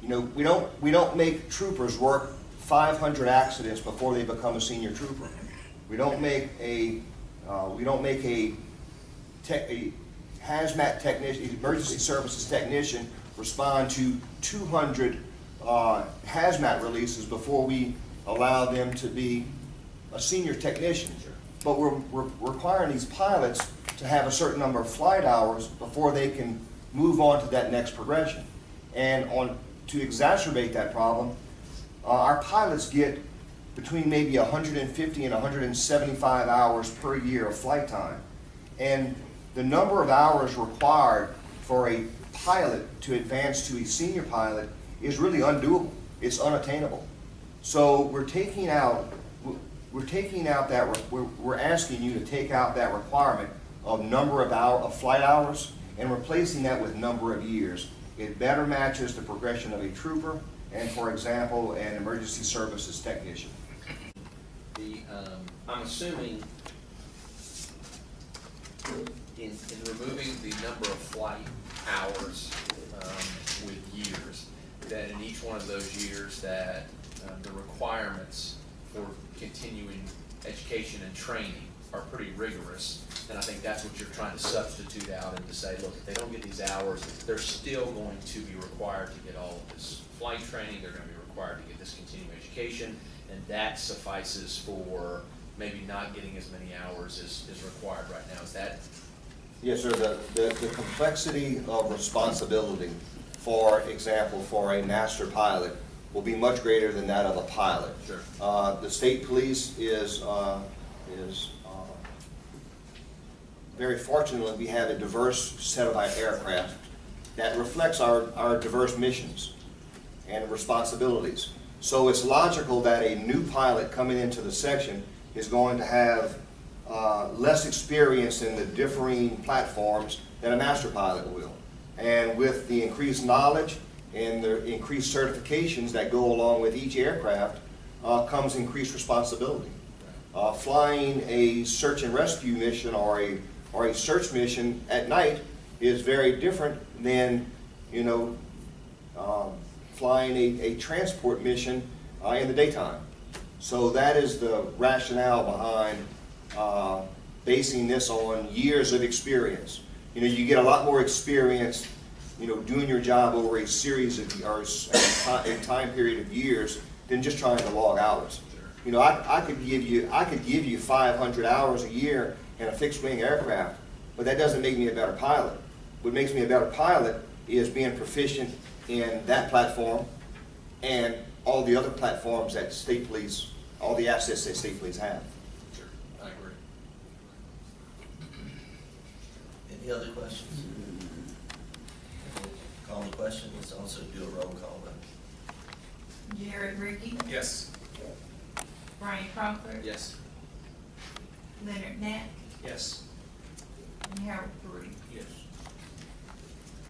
we don't make troopers work 500 accidents before they become a senior trooper. We don't make a hazmat technician, emergency services technician, respond to 200 hazmat releases before we allow them to be a senior technician. But we're requiring these pilots to have a certain number of flight hours before they can move on to that next progression. And to exacerbate that problem, our pilots get between maybe 150 and 175 hours per year of flight time. And the number of hours required for a pilot to advance to a senior pilot is really undoable. It's unattainable. So we're asking you to take out that requirement of number of flight hours and replacing that with number of years. It better matches the progression of a trooper and, for example, an emergency services technician. I'm assuming in removing the number of flight hours with years, that in each one of those years that the requirements for continuing education and training are pretty rigorous, and I think that's what you're trying to substitute out and to say, look, if they don't get these hours, they're still going to be required to get all of this flight training, they're going to be required to get this continuing education, and that suffices for maybe not getting as many hours as required right now. Is that? Yes, sir. The complexity of responsibility, for example, for a master pilot will be much greater than that of a pilot. Sure. The state police is very fortunate. We have a diverse set of our aircraft that reflects our diverse missions and responsibilities. So it's logical that a new pilot coming into the section is going to have less experience in the differing platforms than a master pilot will. And with the increased knowledge and the increased certifications that go along with each aircraft comes increased responsibility. Flying a search and rescue mission or a search mission at night is very different than, flying a transport mission in the daytime. So that is the rationale behind basing this on years of experience. You get a lot more experience, doing your job over a series of, or a time period of years than just trying to log hours. I could give you 500 hours a year in a fixed wing aircraft, but that doesn't make me a better pilot. What makes me a better pilot is being proficient in that platform and all the other platforms that state police, all the assets that state police have. Sure, I agree. Any other questions? Call the question. Let's also do a roll call then. Jared Rickey, Yes. Brian Crawford, Yes. Leonard Knapp, Yes. and Harold Peru. Yes.